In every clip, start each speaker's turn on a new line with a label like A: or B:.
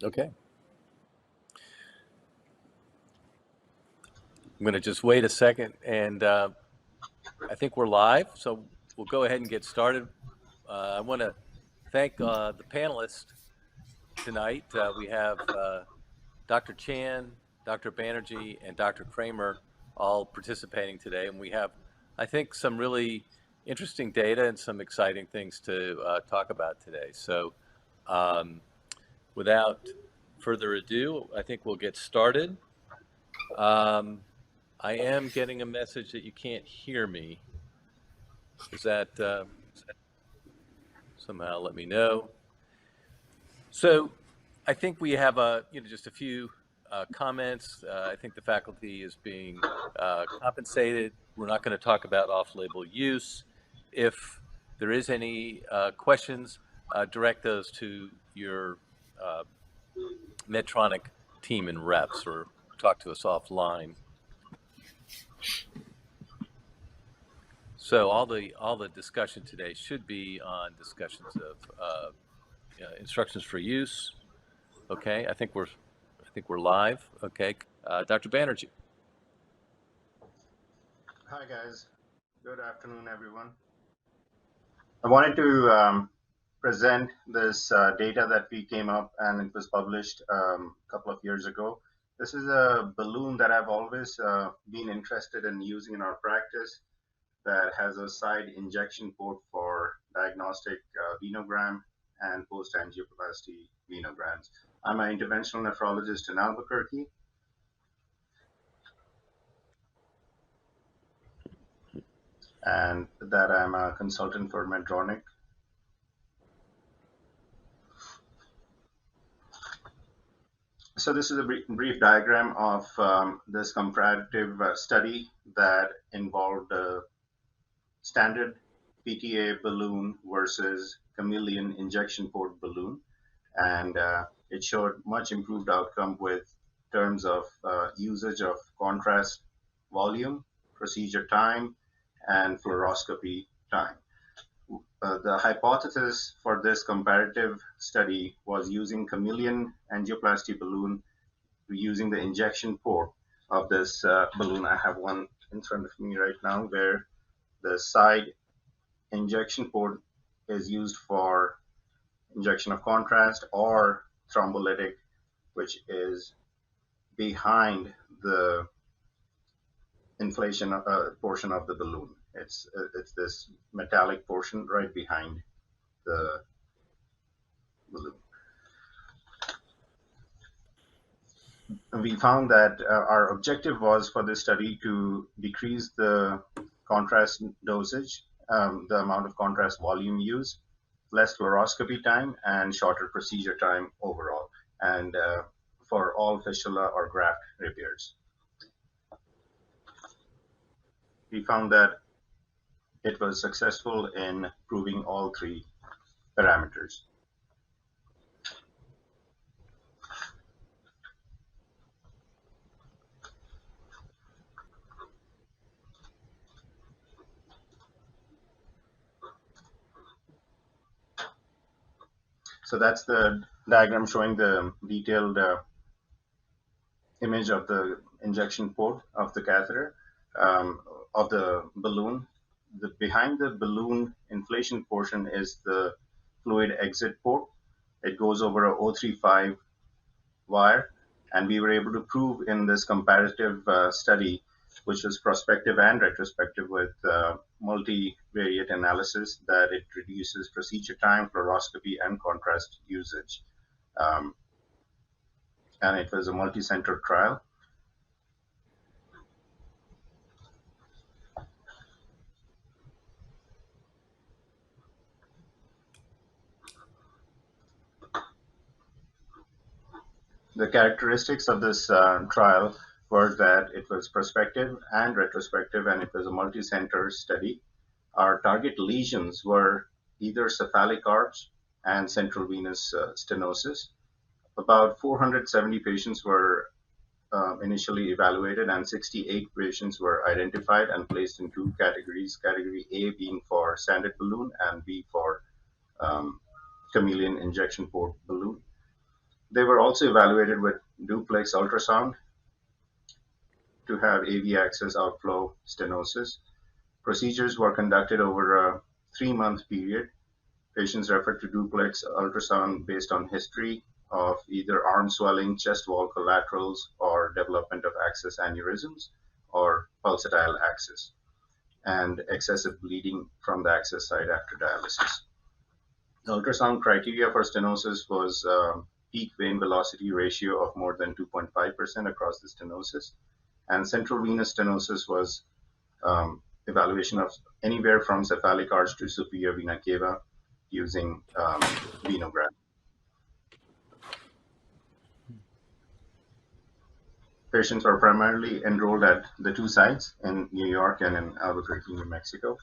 A: Okay. I'm going to just wait a second, and I think we're live, so we'll go ahead and get started. I want to thank the panelists tonight. We have Dr. Chan, Dr. Banerjee, and Dr. Kramer all participating today, and we have, I think, some really interesting data and some exciting things to talk about today. So without further ado, I think we'll get started. I am getting a message that you can't hear me. Is that somehow let me know? So I think we have just a few comments. I think the faculty is being compensated. We're not going to talk about off-label use. If there is any questions, direct those to your Medtronic team and reps, or talk to us offline. So all the discussion today should be on discussions of instructions for use. Okay, I think we're live. Okay, Dr. Banerjee.
B: Hi guys, good afternoon everyone. I wanted to present this data that we came up, and it was published a couple of years ago. This is a balloon that I've always been interested in using in our practice, that has a side injection port for diagnostic venogram and post-angioplasty venograms. I'm an interventional nephrologist in Albuquerque. And that I'm a consultant for Medtronic. So this is a brief diagram of this comparative study that involved a standard PTA balloon versus Chameleon injection port balloon. And it showed much improved outcome with terms of usage of contrast volume, procedure time, and fluoroscopy time. The hypothesis for this comparative study was using Chameleon angioplasty balloon, using the injection port of this balloon. I have one in front of me right now, where the side injection port is used for injection of contrast, or thrombolytic, which is behind the inflation portion of the balloon. It's this metallic portion right behind the balloon. We found that our objective was for this study to decrease the contrast dosage, the amount of contrast volume used, less fluoroscopy time, and shorter procedure time overall, and for all fistula or graft repairs. We found that it was successful in proving all three parameters. So that's the diagram showing the detailed image of the injection port of the catheter, of the balloon. Behind the balloon inflation portion is the fluid exit port. It goes over a 035 wire, and we were able to prove in this comparative study, which was prospective and retrospective with multivariate analysis, that it reduces procedure time, fluoroscopy, and contrast usage. And it was a multi-center trial. The characteristics of this trial were that it was prospective and retrospective, and it was a multi-center study. Our target lesions were either cephalic arch and central venous stenosis. About 470 patients were initially evaluated, and 68 patients were identified and placed in two categories. Category A being for standard balloon, and B for Chameleon injection port balloon. They were also evaluated with duplex ultrasound to have AV access outflow stenosis. Procedures were conducted over a 3-month period. Patients referred to duplex ultrasound based on history of either arm swelling, chest wall collaterals, or development of access aneurysms or pulsatile access, and excessive bleeding from the access site after dialysis. The ultrasound criteria for stenosis was peak vein velocity ratio of more than 2.5% across the stenosis, and central venous stenosis was evaluation of anywhere from cephalic arch to superior vena cava using venogram. Patients were primarily enrolled at the 2 sites in New York and in Albuquerque, New Mexico.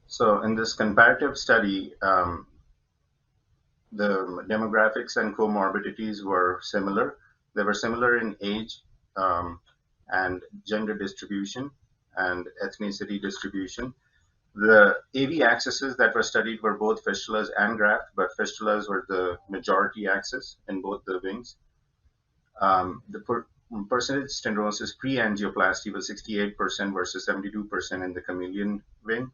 B: So in this comparative study, the demographics and comorbidities were similar. They were similar in age and gender distribution and ethnicity distribution. The AV accesses that were studied were both fistulas and graft, but fistulas were the majority access in both the wings. The percentage stenosis pre-angioplasty was 68% versus 72% in the Chameleon wing.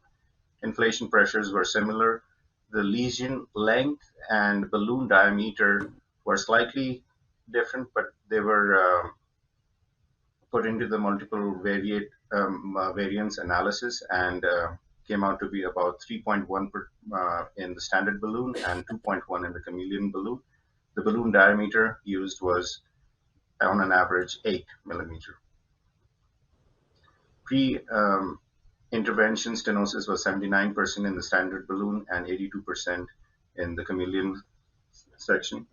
B: Inflation pressures were similar. The lesion length and balloon diameter were slightly different, but they were put into the multiple variance analysis and came out to be about 3.1 in the standard balloon and 2.1 in the Chameleon balloon. The balloon diameter used was on an average 8 millimeter. Pre-intervention stenosis was 79% in the standard balloon and 82% in the Chameleon section.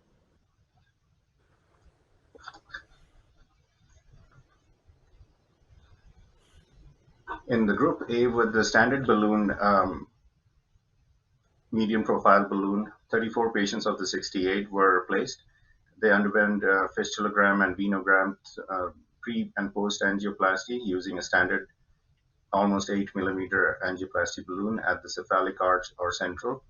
B: In the group A with the standard balloon, medium profile balloon, 34 patients of the 68 were placed. They underwent fistulogram and venogram pre and post angioplasty using a standard almost 8 millimeter angioplasty balloon at the cephalic arch or central.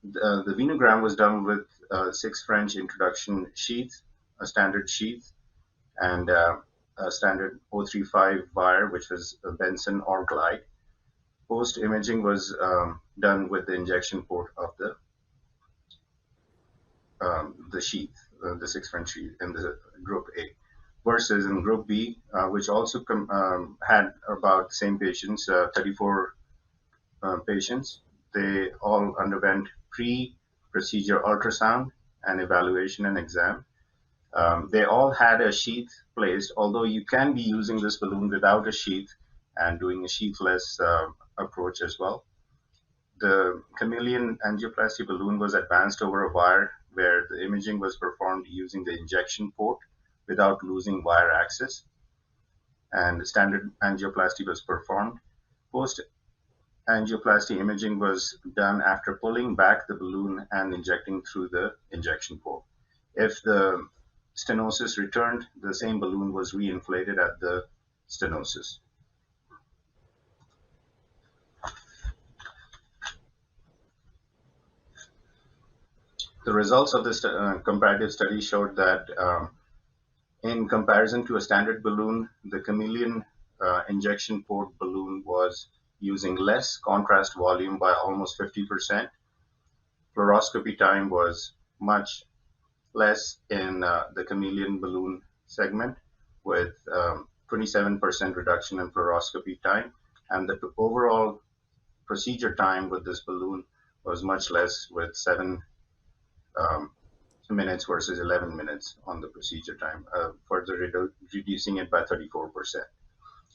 B: The venogram was done with 6 French introduction sheath, a standard sheath, and a standard 035 wire, which was a Benson or Glide. Post imaging was done with the injection port of the sheath, the 6 French sheath in the group A, versus in group B, which also had about the same patients, 34 patients. They all underwent pre-procedure ultrasound and evaluation and exam. They all had a sheath placed, although you can be using this balloon without a sheath and doing a sheathless approach as well. The Chameleon angioplasty balloon was advanced over a wire where the imaging was performed using the injection port without losing wire access, and standard angioplasty was performed. Post angioplasty imaging was done after pulling back the balloon and injecting through the injection port. If the stenosis returned, the same balloon was reinflated at the stenosis. The results of this comparative study showed that in comparison to a standard balloon, the Chameleon injection port balloon was using less contrast volume by almost 50%. Fluoroscopy time was much less in the Chameleon balloon segment, with 27% reduction in fluoroscopy time, and the overall procedure time with this balloon was much less, with 7 minutes versus 11 minutes on the procedure time, further reducing it by 34%.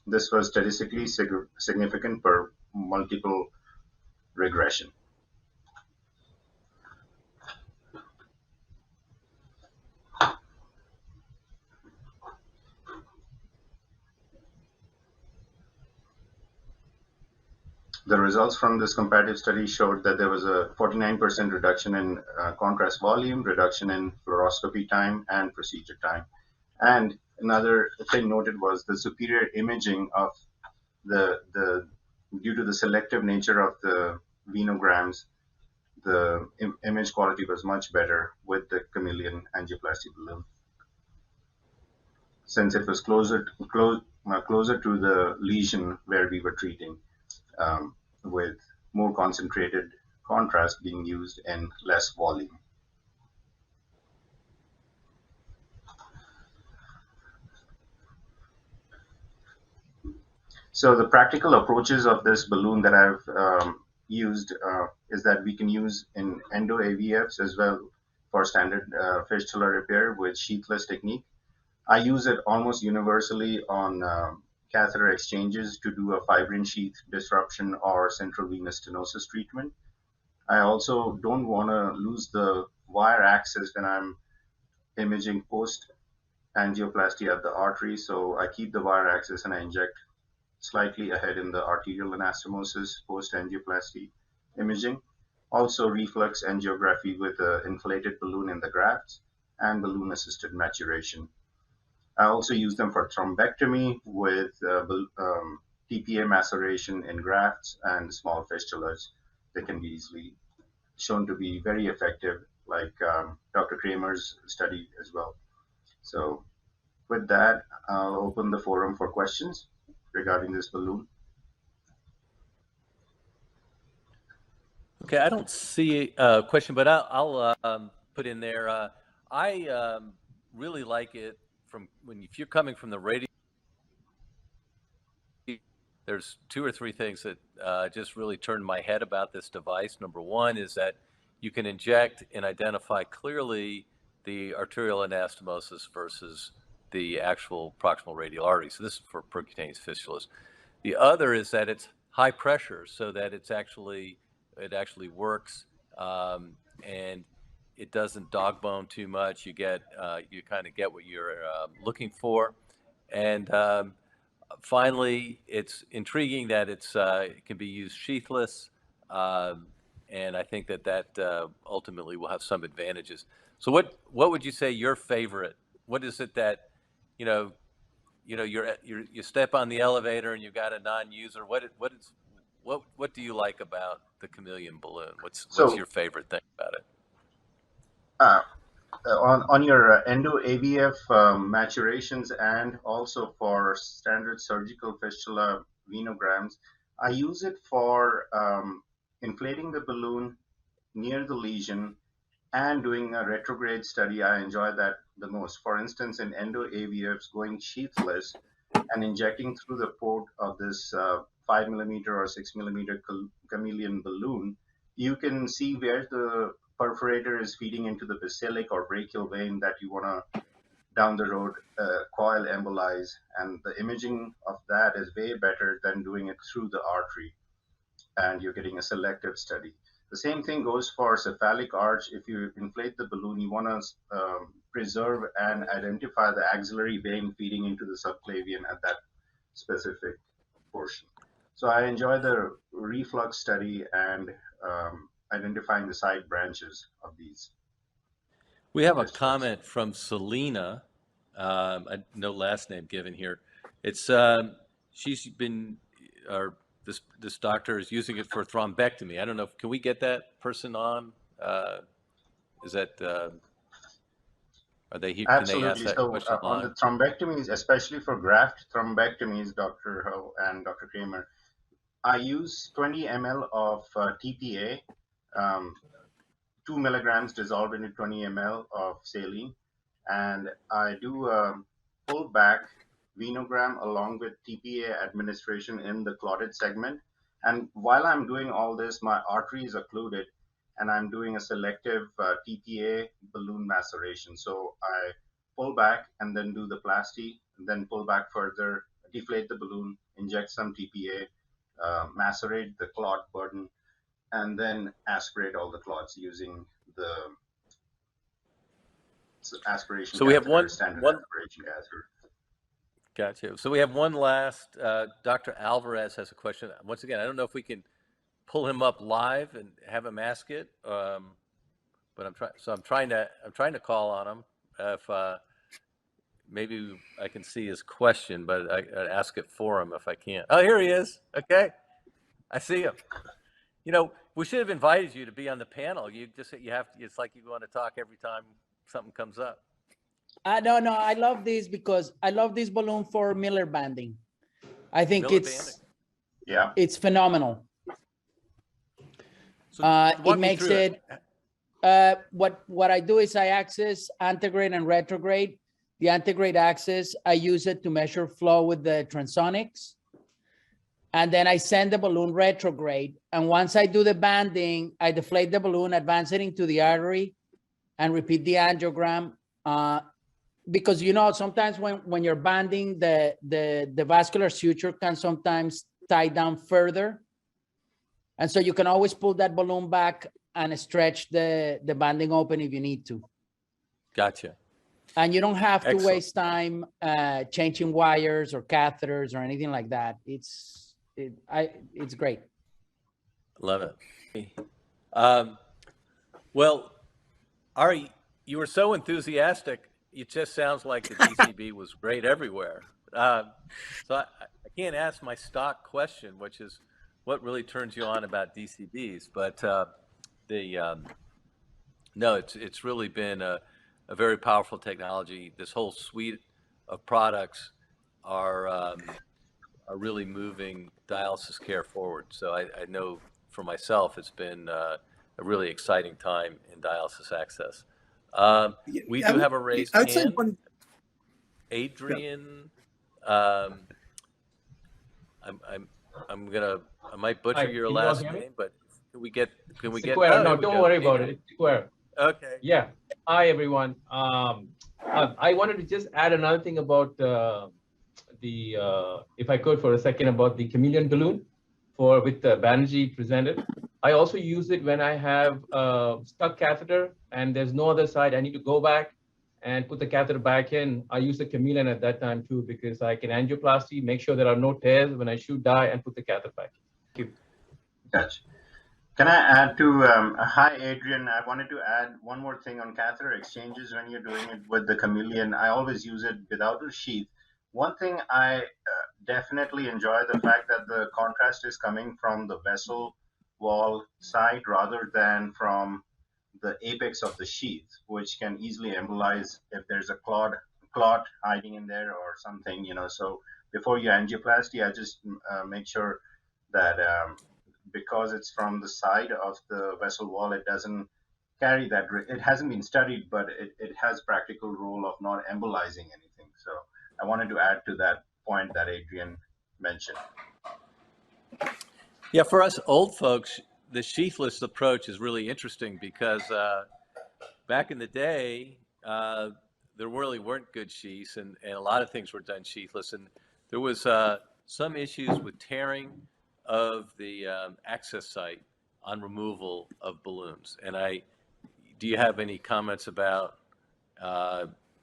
B: This was statistically significant for multiple regression. The results from this comparative study showed that there was a 49% reduction in contrast volume, reduction in fluoroscopy time, and procedure time. And another thing noted was the superior imaging of due to the selective nature of the venograms, the image quality was much better with the Chameleon angioplasty balloon, since it was closer to the lesion where we were treating, with more concentrated contrast being used and less volume. So the practical approaches of this balloon that I've used is that we can use in endo AVFs as well for standard fistula repair with sheathless technique. I use it almost universally on catheter exchanges to do a fibrin sheath disruption or central venous stenosis treatment. I also don't want to lose the wire access when I'm imaging post angioplasty at the artery, so I keep the wire access and I inject slightly ahead in the arterial anastomosis post angioplasty imaging. Also, reflux angiography with an inflated balloon in the grafts and balloon assisted maturation. I also use them for thrombectomy with TPA maceration in grafts and small fistulas. They can be easily shown to be very effective, like Dr. Kramer's study as well. So with that, I'll open the forum for questions regarding this balloon.
A: Okay, I don't see a question, but I'll put in there. I really like it from if you're coming from the radio. There's two or three things that just really turned my head about this device. Number one is that you can inject and identify clearly the arterial anastomosis versus the actual proximal radial artery. So this is for percutaneous fistulas. The other is that it's high pressure, so that it actually works, and it doesn't dog bone too much. You kind of get what you're looking for, and finally, it's intriguing that it can be used sheathless, and I think that ultimately will have some advantages. So, what would you say your favorite? What is it that you step on the elevator and you've got a non-user? What do you like about the Chameleon balloon? What's your favorite thing about it?
B: On your endo AVF maturations and also for standard surgical fistula venograms, I use it for inflating the balloon near the lesion and doing a retrograde study. I enjoy that the most. For instance, in endo AVFs, going sheathless and injecting through the port of this 5 millimeter or 6 millimeter Chameleon balloon, you can see where the perforator is feeding into the basilic or brachial vein that you want to down the road coil embolize, and the imaging of that is way better than doing it through the artery, and you're getting a selective study. The same thing goes for cephalic arch. If you inflate the balloon, you want to preserve and identify the axillary vein feeding into the subclavian at that specific portion. So I enjoy the reflux study and identifying the side branches of these.
A: We have a comment from Selena, no last name given here. It's she's been, or this doctor is using it for thrombectomy. I don't know. Can we get that person on? Is that are they here?
B: Absolutely.
A: Can they ask that
B: so
A: question
B: on the thrombectomies, especially for graft thrombectomies, Dr. Ho and Dr. Kramer, I use 20 ml of TPA, 2 milligrams dissolved into 20 ml of saline, and I do pull back venogram along with TPA administration in the clotted segment. And while I'm doing all this, my artery is occluded, and I'm doing a selective TPA balloon maceration. So I pull back and then do the plasty, and then pull back further, deflate the balloon, inject some TPA, macerate the clot burden, and then aspirate all the clots using the aspiration.
A: So we have one
B: standard aspiration catheter.
A: Gotcha. So we have one last. Dr. Alvarez has a question. Once again, I don't know if we can pull him up live and have him ask it, but I'm trying to call on him. If maybe I can see his question, but I'd ask it for him if I can't. Oh, here he is. Okay, I see him. You know, we should have invited you to be on the panel. You have to. It's like you want to talk every time something comes up.
C: No, I love this because I love this balloon for Miller banding. I think
A: Miller banding.
B: Yeah,
C: it's phenomenal.
A: So
C: it makes it. What I do is I access antegrade and retrograde. The antegrade axis, I use it to measure flow with the transonics. And then I send the balloon retrograde. And once I do the banding, I deflate the balloon, advance it into the artery, and repeat the angiogram. Because, you know, sometimes when you're banding, the vascular suture can sometimes tie down further. And so you can always pull that balloon back and stretch the banding open if you need to.
A: Gotcha.
C: And you don't have to
A: Excellent.
C: waste time changing wires or catheters or anything like that. It's great.
A: Love it. Well, Ari, you were so enthusiastic. It just sounds like the DCB was great everywhere. So I can't ask my stock question, which is what really turns you on about DCBs. But no, it's really been a very powerful technology. This whole suite of products are really moving dialysis care forward. So I know for myself, it's been a really exciting time in dialysis access. We do have a raised hand. Adrian, I might butcher your last name, but can we get?
D: Square. No, don't worry about it. It's Square.
A: Okay.
D: Yeah. Hi, everyone. I wanted to just add another thing about if I could for a second, about the Chameleon balloon with Banerjee presented. I also use it when I have a stuck catheter and there's no other side. I need to go back and put the catheter back in. I use the Chameleon at that time too, because I can angioplasty, make sure there are no tears when I shoot dye, and put the catheter back in. Thank you.
B: gotcha. Can I add to, hi Adrian, I wanted to add one more thing on catheter exchanges when you're doing it with the Chameleon. I always use it without a sheath. One thing I definitely enjoy the fact that the contrast is coming from the vessel wall side rather than from the apex of the sheath, which can easily embolize if there's a clot hiding in there or something, you know. So before you angioplasty, I just make sure that because it's from the side of the vessel wall, it doesn't carry that. It hasn't been studied, but it has practical role of not embolizing anything. So I wanted to add to that point that Adrian mentioned.
A: Yeah, for us old folks, the sheathless approach is really interesting because back in the day, there really weren't good sheaths, and a lot of things were done sheathless, and there was some issues with tearing of the access site on removal of balloons. And do you have any comments about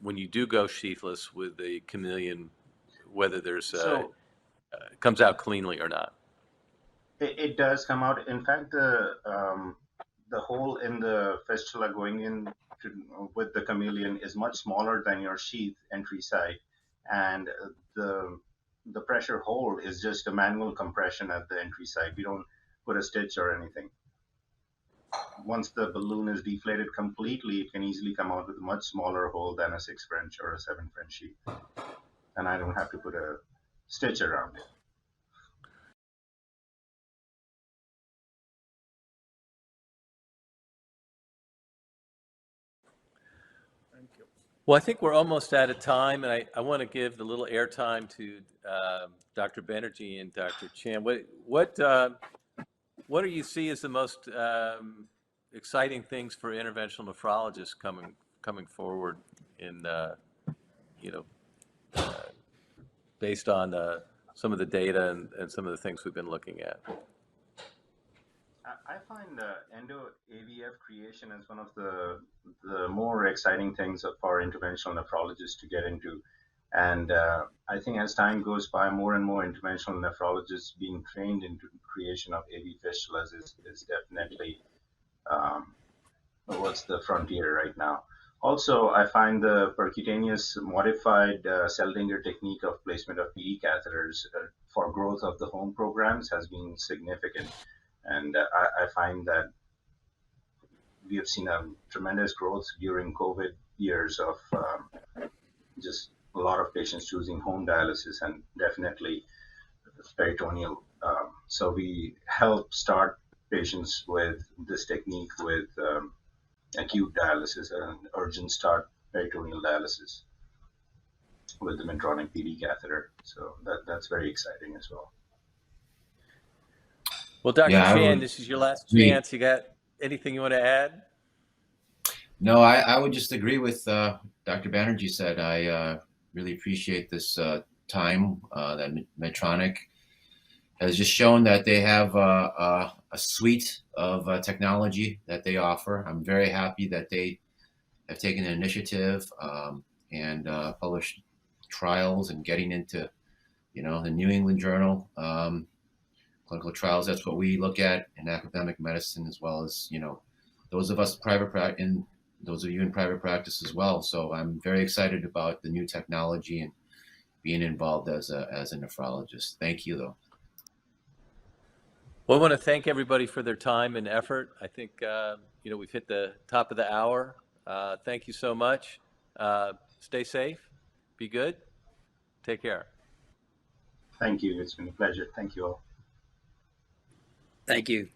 A: when you do go sheathless with the Chameleon, whether there's comes out cleanly or not?
B: It does come out. In fact, the hole in the fistula going in with the Chameleon is much smaller than your sheath entry site, and the pressure hold is just a manual compression at the entry site. We don't put a stitch or anything. Once the balloon is deflated completely, it can easily come out with a much smaller hole than a 6 French or a 7 French sheath, and I don't have to put a stitch around it.
A: Well, I think we're almost out of time, and I want to give the little airtime to Dr. Banerjee and Dr. Chan. What do you see as the most exciting things for interventional nephrologists coming forward in based on some of the data and some of the things we've been looking at?
B: I find endo AVF creation as one of the more exciting things for interventional nephrologists to get into. And I think as time goes by, more and more interventional nephrologists being trained into creation of AV fistulas is definitely what's the frontier right now. Also, I find the percutaneous modified Seldinger technique of placement of PD catheters for growth of the home programs has been significant. And I find that we have seen a tremendous growth during COVID years of just a lot of patients choosing home dialysis and definitely peritoneal. So we help start patients with this technique with acute dialysis and urgent start peritoneal dialysis with the Medtronic PD catheter. So that's very exciting as well.
A: Well, Dr.
E: Yeah, I
A: Chan,
E: would
A: this is your last
E: agree.
A: chance. You got anything you want to add?
E: No, I would just agree with Dr. Banerjee said. I really appreciate this time that Medtronic has just shown that they have a suite of technology that they offer. I'm very happy that they have taken an initiative and published trials and getting into, the New England Journal clinical trials. That's what we look at in academic medicine, as well as, those of us those of you in private practice as well. So I'm very excited about the new technology and being involved as a nephrologist. Thank you, though.
A: Well, I want to thank everybody for their time and effort. I think, we've hit the top of the hour. Thank you so much. Stay safe. Be good. Take care.
B: Thank you. It's been a pleasure. Thank you all.
F: Thank you.